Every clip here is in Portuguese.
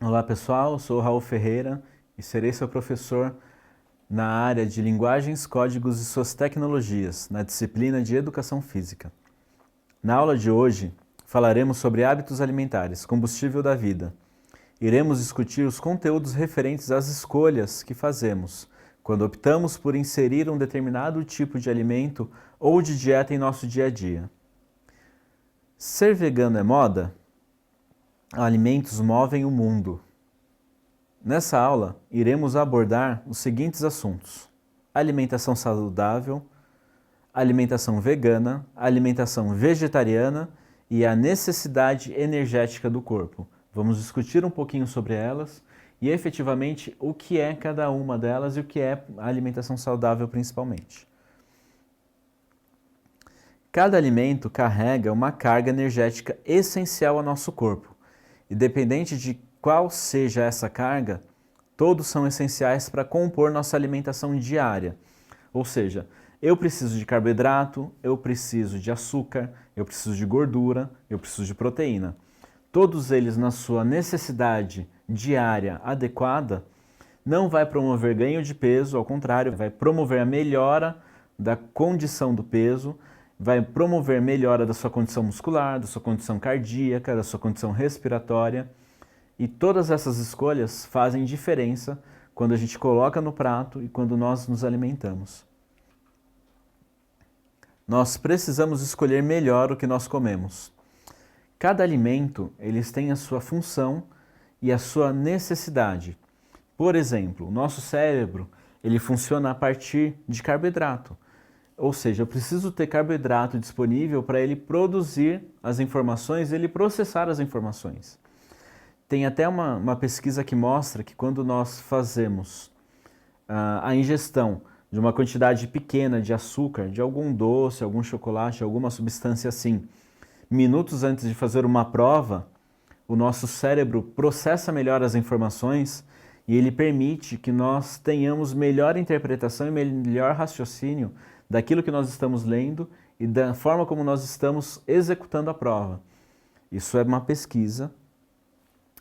Olá pessoal, eu sou o Raul Ferreira e serei seu professor na área de Linguagens, Códigos e suas tecnologias, na disciplina de Educação Física. Na aula de hoje, falaremos sobre hábitos alimentares, combustível da vida. Iremos discutir os conteúdos referentes às escolhas que fazemos quando optamos por inserir um determinado tipo de alimento ou de dieta em nosso dia a dia. Ser vegano é moda? Alimentos movem o mundo. Nessa aula, iremos abordar os seguintes assuntos: alimentação saudável, alimentação vegana, alimentação vegetariana e a necessidade energética do corpo. Vamos discutir um pouquinho sobre elas e efetivamente o que é cada uma delas e o que é a alimentação saudável principalmente. Cada alimento carrega uma carga energética essencial ao nosso corpo. Independente de qual seja essa carga, todos são essenciais para compor nossa alimentação diária. Ou seja, eu preciso de carboidrato, eu preciso de açúcar, eu preciso de gordura, eu preciso de proteína. Todos eles, na sua necessidade diária adequada, não vai promover ganho de peso, ao contrário, vai promover a melhora da condição do peso, vai promover melhora da sua condição muscular, da sua condição cardíaca, da sua condição respiratória. E todas essas escolhas fazem diferença quando a gente coloca no prato e quando nós nos alimentamos. Nós precisamos escolher melhor o que nós comemos. Cada alimento, eles têm a sua função e a sua necessidade. Por exemplo, o nosso cérebro, ele funciona a partir de carboidrato. Ou seja, eu preciso ter carboidrato disponível para ele produzir as informações e ele processar as informações. Tem até uma pesquisa que mostra que quando nós fazemos a ingestão de uma quantidade pequena de açúcar, de algum doce, algum chocolate, alguma substância assim, minutos antes de fazer uma prova, o nosso cérebro processa melhor as informações e ele permite que nós tenhamos melhor interpretação e melhor raciocínio daquilo que nós estamos lendo e da forma como nós estamos executando a prova. Isso é uma pesquisa.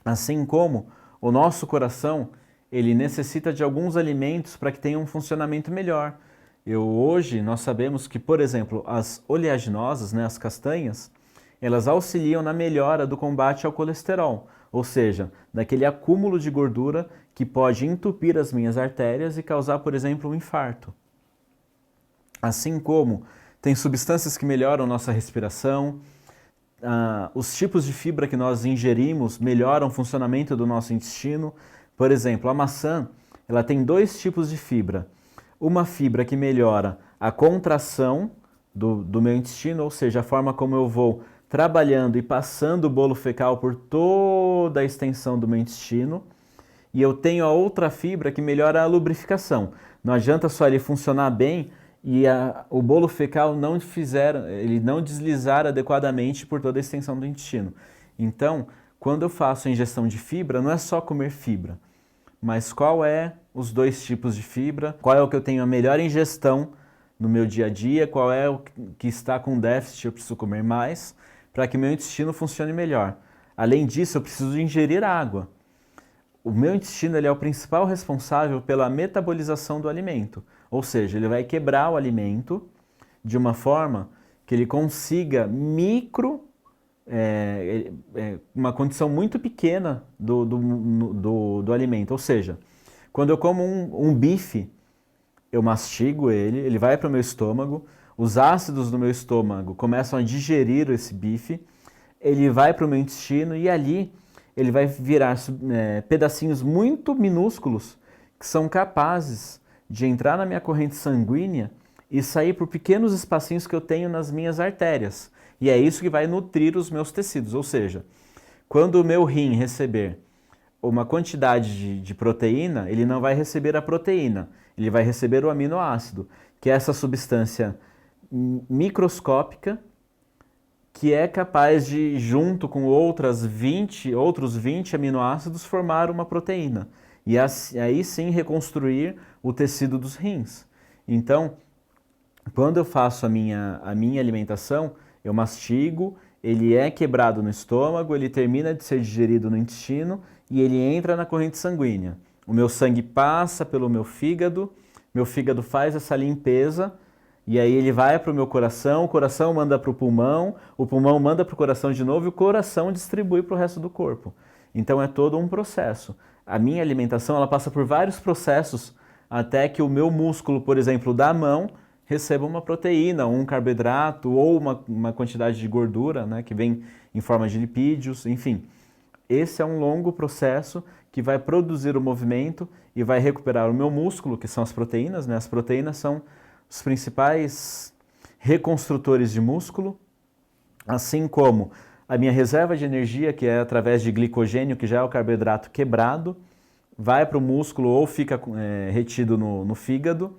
Assim como o nosso coração, ele necessita de alguns alimentos para que tenha um funcionamento melhor. Hoje nós sabemos que, por exemplo, as oleaginosas, as castanhas, elas auxiliam na melhora do combate ao colesterol, ou seja, daquele acúmulo de gordura que pode entupir as minhas artérias e causar, por exemplo, um infarto. Assim como tem substâncias que melhoram nossa respiração, os tipos de fibra que nós ingerimos melhoram o funcionamento do nosso intestino. Por exemplo, a maçã, ela tem dois tipos de fibra. Uma fibra que melhora a contração do meu intestino, ou seja, a forma como eu vou trabalhando e passando o bolo fecal por toda a extensão do meu intestino. E eu tenho a outra fibra que melhora a lubrificação. Não adianta só ele funcionar bem e o bolo fecal ele não deslizar adequadamente por toda a extensão do intestino. Então, quando eu faço a ingestão de fibra, não é só comer fibra, mas qual é os dois tipos de fibra, qual é o que eu tenho a melhor ingestão no meu dia a dia, qual é o que está com déficit, eu preciso comer mais, para que meu intestino funcione melhor. Além disso, eu preciso ingerir água. O meu intestino ele é o principal responsável pela metabolização do alimento, ou seja, ele vai quebrar o alimento de uma forma que ele consiga uma condição muito pequena do alimento. Ou seja, quando eu como um bife, eu mastigo ele vai para o meu estômago, os ácidos do meu estômago começam a digerir esse bife, ele vai para o meu intestino e ali ele vai virar pedacinhos muito minúsculos que são capazes de entrar na minha corrente sanguínea e sair por pequenos espacinhos que eu tenho nas minhas artérias. E é isso que vai nutrir os meus tecidos. Ou seja, quando o meu rim receber uma quantidade de proteína, ele não vai receber a proteína, ele vai receber o aminoácido, que é essa substância microscópica que é capaz de, junto com outros 20 aminoácidos, formar uma proteína. E aí sim reconstruir o tecido dos rins. Então, quando eu faço a minha alimentação, eu mastigo, ele é quebrado no estômago, ele termina de ser digerido no intestino e ele entra na corrente sanguínea. O meu sangue passa pelo meu fígado faz essa limpeza e aí ele vai para o coração manda para o pulmão manda para o coração de novo e o coração distribui para o resto do corpo. Então é todo um processo. A minha alimentação ela passa por vários processos até que o meu músculo, por exemplo, da mão, receba uma proteína, um carboidrato ou uma quantidade de gordura, né, que vem em forma de lipídios, enfim. Esse é um longo processo que vai produzir o movimento e vai recuperar o meu músculo, que são as proteínas, né? As proteínas são os principais reconstrutores de músculo, assim como a minha reserva de energia, que é através de glicogênio, que já é o carboidrato quebrado, vai para o músculo ou fica retido no fígado.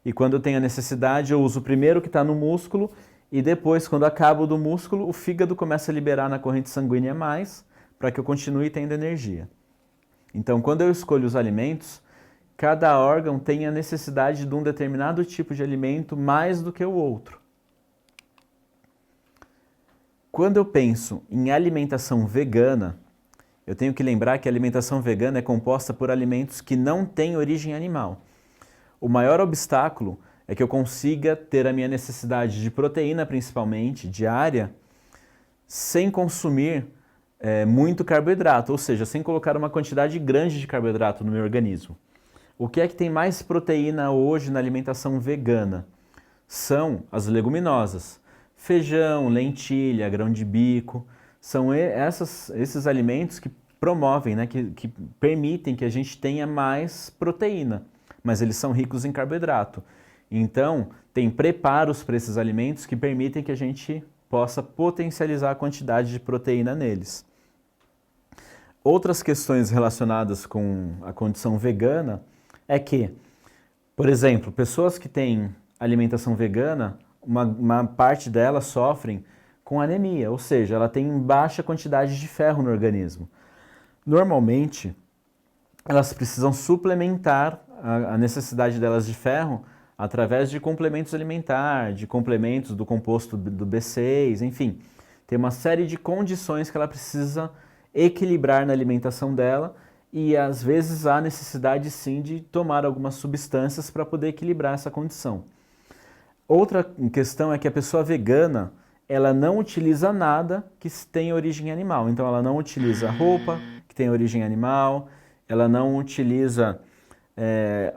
E quando eu tenho a necessidade, eu uso o primeiro que está no músculo e depois, quando acabo do músculo, o fígado começa a liberar na corrente sanguínea mais para que eu continue tendo energia. Então, quando eu escolho os alimentos, cada órgão tem a necessidade de um determinado tipo de alimento mais do que o outro. Quando eu penso em alimentação vegana, eu tenho que lembrar que a alimentação vegana é composta por alimentos que não têm origem animal. O maior obstáculo é que eu consiga ter a minha necessidade de proteína, principalmente, diária, sem consumir muito carboidrato, ou seja, sem colocar uma quantidade grande de carboidrato no meu organismo. O que é que tem mais proteína hoje na alimentação vegana? São as leguminosas. Feijão, lentilha, grão de bico, são esses alimentos que promovem, né, que permitem que a gente tenha mais proteína, mas eles são ricos em carboidrato. Então, tem preparos para esses alimentos que permitem que a gente possa potencializar a quantidade de proteína neles. Outras questões relacionadas com a condição vegana é que, por exemplo, pessoas que têm alimentação vegana, uma parte delas sofrem com anemia, ou seja, ela tem baixa quantidade de ferro no organismo. Normalmente, elas precisam suplementar a necessidade delas de ferro através de complementos alimentares, de complementos do composto do B6, enfim. Tem uma série de condições que ela precisa equilibrar na alimentação dela e às vezes há necessidade sim de tomar algumas substâncias para poder equilibrar essa condição. Outra questão é que a pessoa vegana, ela não utiliza nada que tenha origem animal. Então ela não utiliza roupa que tem origem animal, ela não utiliza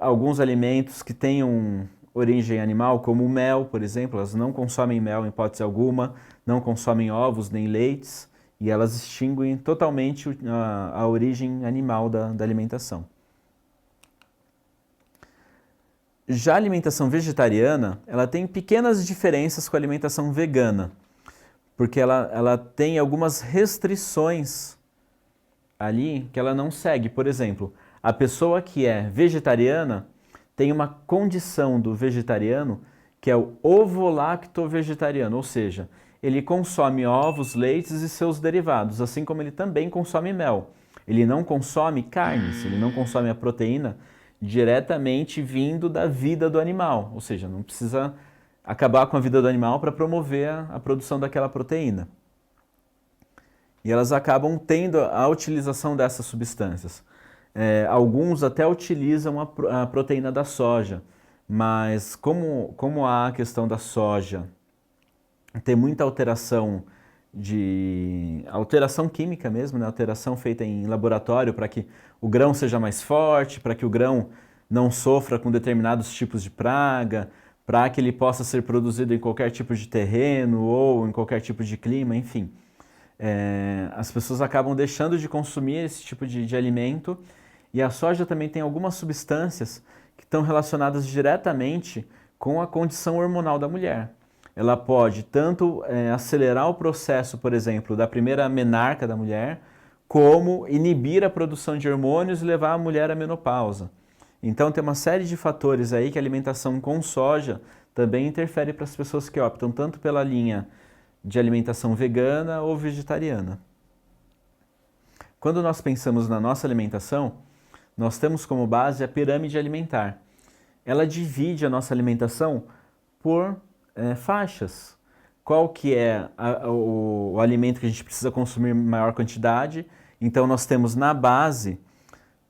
alguns alimentos que tenham origem animal, como o mel, por exemplo. Elas não consomem mel em hipótese alguma, não consomem ovos nem leites, e elas extinguem totalmente a origem animal da alimentação. Já a alimentação vegetariana, ela tem pequenas diferenças com a alimentação vegana, porque ela tem algumas restrições ali que ela não segue. Por exemplo, a pessoa que é vegetariana tem uma condição do vegetariano que é o ovo-lacto-vegetariano, ou seja, ele consome ovos, leites e seus derivados, assim como ele também consome mel. Ele não consome carnes, ele não consome a proteína diretamente vindo da vida do animal, ou seja, não precisa acabar com a vida do animal para promover a produção daquela proteína. E elas acabam tendo a utilização dessas substâncias. Alguns até utilizam a proteína da soja, mas como há a questão da soja ter muita alteração química mesmo, né? Alteração feita em laboratório para que o grão seja mais forte, para que o grão não sofra com determinados tipos de praga, para que ele possa ser produzido em qualquer tipo de terreno ou em qualquer tipo de clima, enfim. As pessoas acabam deixando de consumir esse tipo de alimento, e a soja também tem algumas substâncias que estão relacionadas diretamente com a condição hormonal da mulher. Ela pode tanto acelerar o processo, por exemplo, da primeira menarca da mulher, como inibir a produção de hormônios e levar a mulher à menopausa. Então tem uma série de fatores aí que a alimentação com soja também interfere para as pessoas que optam tanto pela linha de alimentação vegana ou vegetariana. Quando nós pensamos na nossa alimentação, nós temos como base a pirâmide alimentar. Ela divide a nossa alimentação por faixas. qual que é o alimento que a gente precisa consumir em maior quantidade. Então nós temos na base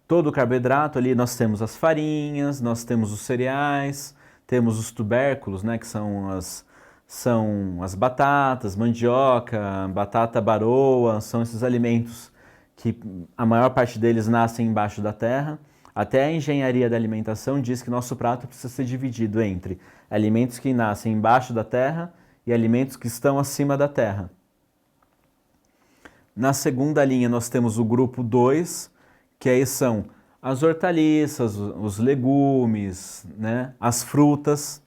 todo o carboidrato ali, nós temos as farinhas, nós temos os cereais, temos os tubérculos, né, que são as batatas, mandioca, batata baroa, são esses alimentos que a maior parte deles nascem embaixo da terra. Até a engenharia da alimentação diz que nosso prato precisa ser dividido entre alimentos que nascem embaixo da terra e alimentos que estão acima da terra. Na segunda linha nós temos o grupo 2, que aí são as hortaliças, os legumes, né, as frutas,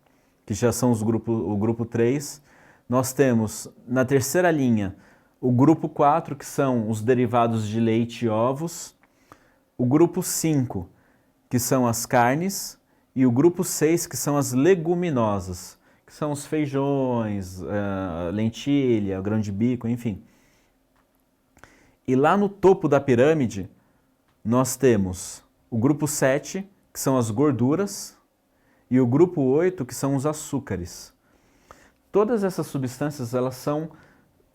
que já são o grupo 3. Nós temos na terceira linha o grupo 4, que são os derivados de leite e ovos, o grupo 5, que são as carnes, e o grupo 6, que são as leguminosas, que são os feijões, lentilha, grão de bico, enfim. E lá no topo da pirâmide, nós temos o grupo 7, que são as gorduras, e o grupo 8, que são os açúcares. Todas essas substâncias, elas são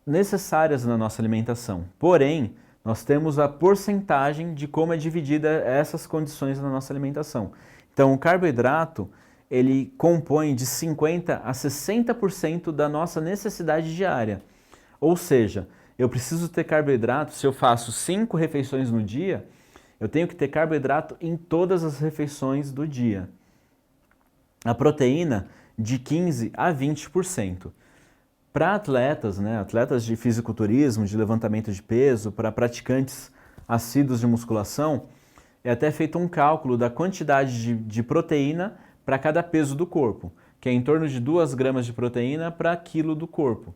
necessárias na nossa alimentação. Porém, nós temos a porcentagem de como é dividida essas condições na nossa alimentação. Então, o carboidrato, ele compõe de 50% a 60% da nossa necessidade diária. Ou seja, eu preciso ter carboidrato, se eu faço 5 refeições no dia, eu tenho que ter carboidrato em todas as refeições do dia. A proteína, de 15% a 20%. Para atletas, né, atletas de fisiculturismo, de levantamento de peso, para praticantes assíduos de musculação, é até feito um cálculo da quantidade de proteína para cada peso do corpo, que é em torno de 2 gramas de proteína para quilo do corpo.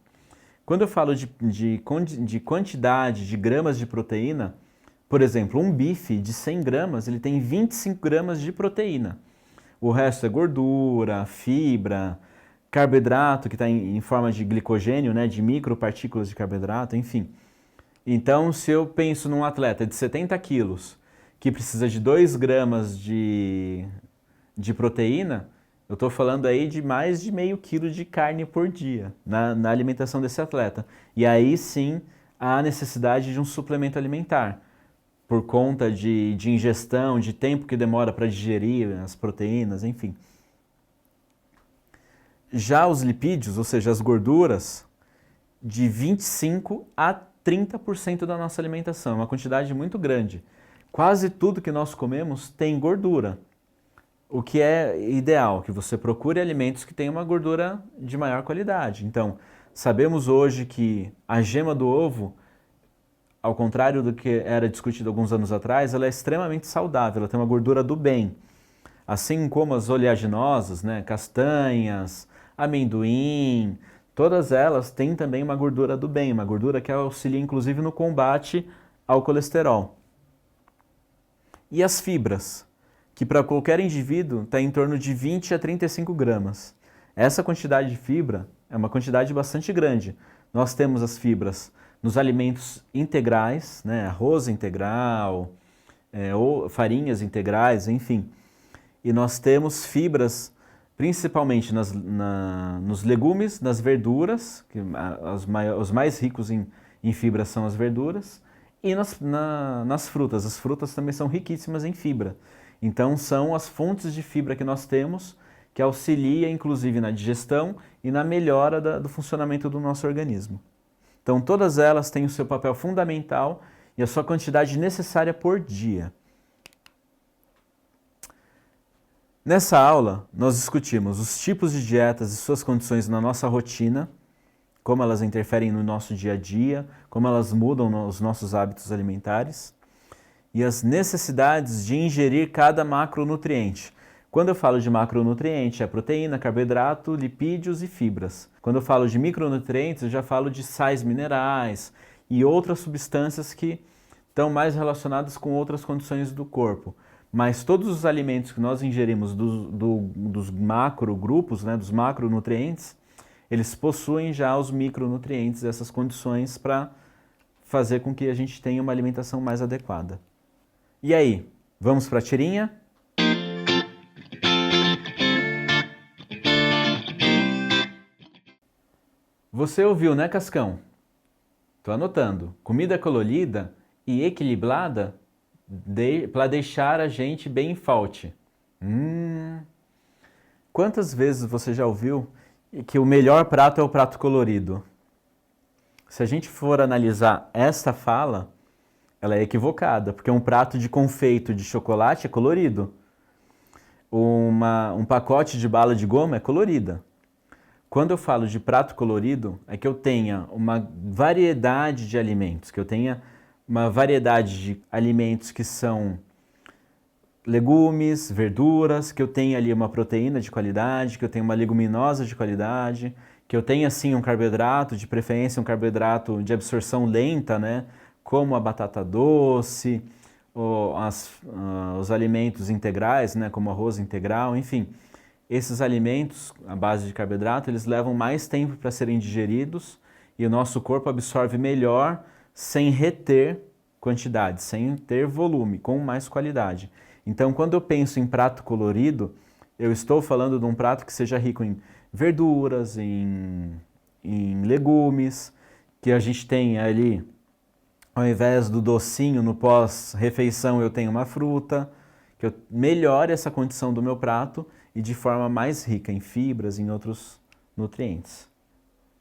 Quando eu falo de quantidade de gramas de proteína, por exemplo, um bife de 100 gramas, ele tem 25 gramas de proteína. O resto é gordura, fibra, carboidrato, que está em forma de glicogênio, né, de micropartículas de carboidrato, enfim. Então, se eu penso num atleta de 70 quilos, que precisa de 2 gramas de proteína, eu estou falando aí de mais de meio quilo de carne por dia na alimentação desse atleta. E aí sim há necessidade de um suplemento alimentar, por conta de ingestão, de tempo que demora para digerir as proteínas, enfim. Já os lipídios, ou seja, as gorduras, de 25% a 30% da nossa alimentação, uma quantidade muito grande. Quase tudo que nós comemos tem gordura, o que é ideal, que você procure alimentos que tenham uma gordura de maior qualidade. Então, sabemos hoje que a gema do ovo, ao contrário do que era discutido alguns anos atrás, ela é extremamente saudável, ela tem uma gordura do bem. Assim como as oleaginosas, né, castanhas, amendoim, todas elas têm também uma gordura do bem, uma gordura que auxilia inclusive no combate ao colesterol. E as fibras, que para qualquer indivíduo está em torno de 20 a 35 gramas. Essa quantidade de fibra é uma quantidade bastante grande. Nós temos as fibras nos alimentos integrais, né, arroz integral, ou farinhas integrais, enfim. E nós temos fibras principalmente nos legumes, nas verduras, que os mais ricos em fibras são as verduras, e nas frutas. As frutas também são riquíssimas em fibra. Então são as fontes de fibra que nós temos, que auxilia inclusive na digestão e na melhora do funcionamento do nosso organismo. Então todas elas têm o seu papel fundamental e a sua quantidade necessária por dia. Nessa aula, nós discutimos os tipos de dietas e suas condições na nossa rotina, como elas interferem no nosso dia a dia, como elas mudam os nossos hábitos alimentares, e as necessidades de ingerir cada macronutriente. Quando eu falo de macronutriente, é proteína, carboidrato, lipídios e fibras. Quando eu falo de micronutrientes, eu já falo de sais minerais e outras substâncias que estão mais relacionadas com outras condições do corpo. Mas todos os alimentos que nós ingerimos dos macrogrupos, né, dos macronutrientes, eles possuem já os micronutrientes, essas condições para fazer com que a gente tenha uma alimentação mais adequada. E aí, vamos para a tirinha? Você ouviu, né, Cascão? Tô anotando. Comida colorida e equilibrada para deixar a gente bem forte. Quantas vezes você já ouviu que o melhor prato é o prato colorido? Se a gente for analisar esta fala, ela é equivocada, porque um prato de confeito de chocolate é colorido. Um pacote de bala de goma é colorida. Quando eu falo de prato colorido, é que eu tenha uma variedade de alimentos, que eu tenha uma variedade de alimentos que são legumes, verduras, que eu tenha ali uma proteína de qualidade, que eu tenha uma leguminosa de qualidade, que eu tenha sim um carboidrato, de preferência um carboidrato de absorção lenta, né? Como a batata doce, os alimentos integrais, né? Como arroz integral, enfim. Esses alimentos, à base de carboidrato, eles levam mais tempo para serem digeridos e o nosso corpo absorve melhor sem reter quantidade, sem ter volume, com mais qualidade. Então, quando eu penso em prato colorido, eu estou falando de um prato que seja rico em verduras, em legumes, que a gente tem ali, ao invés do docinho no pós-refeição, eu tenho uma fruta, que eu melhore essa condição do meu prato e de forma mais rica em fibras e em outros nutrientes.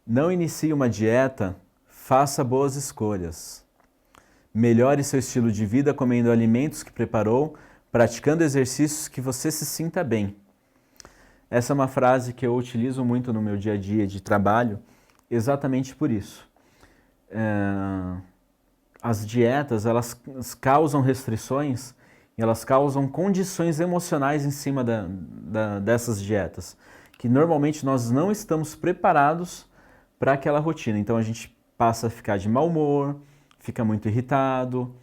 Não inicie uma dieta, faça boas escolhas. Melhore seu estilo de vida comendo alimentos que preparou, praticando exercícios que você se sinta bem. Essa é uma frase que eu utilizo muito no meu dia a dia de trabalho, exatamente por isso. As dietas, elas causam restrições, elas causam condições emocionais em cima dessas dietas, que normalmente nós não estamos preparados para aquela rotina. Então a gente passa a ficar de mau humor, fica muito irritado,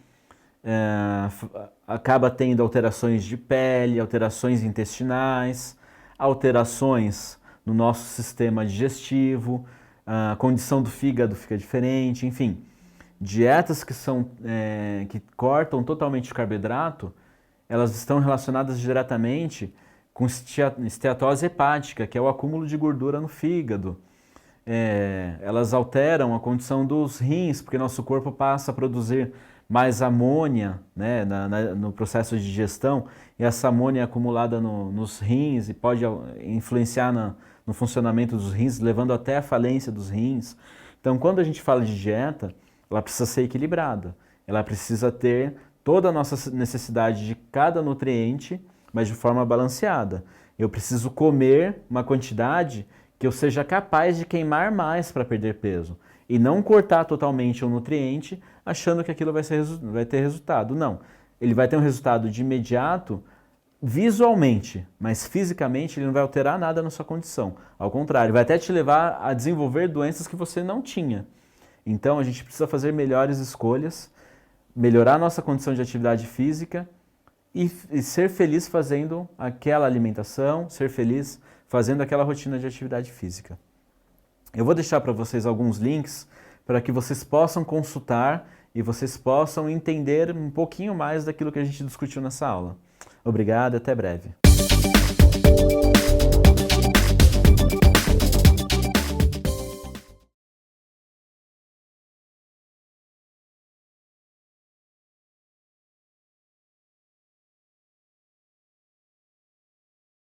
acaba tendo alterações de pele, alterações intestinais, alterações no nosso sistema digestivo, a condição do fígado fica diferente, enfim. Dietas que cortam totalmente o carboidrato, elas estão relacionadas diretamente com esteatose hepática, que é o acúmulo de gordura no fígado. Elas alteram a condição dos rins, porque nosso corpo passa a produzir mais amônia, né, no processo de digestão, e essa amônia é acumulada nos rins e pode influenciar no funcionamento dos rins, levando até a falência dos rins. Então, quando a gente fala de dieta, ela precisa ser equilibrada, ela precisa ter toda a nossa necessidade de cada nutriente, mas de forma balanceada. Eu preciso comer uma quantidade que eu seja capaz de queimar mais para perder peso. E não cortar totalmente o nutriente achando que aquilo vai ter resultado. Não. Ele vai ter um resultado de imediato visualmente, mas fisicamente ele não vai alterar nada na sua condição. Ao contrário, vai até te levar a desenvolver doenças que você não tinha. Então a gente precisa fazer melhores escolhas, melhorar a nossa condição de atividade física e ser feliz fazendo aquela alimentação, ser feliz fazendo aquela rotina de atividade física. Eu vou deixar para vocês alguns links para que vocês possam consultar e vocês possam entender um pouquinho mais daquilo que a gente discutiu nessa aula. Obrigado e até breve.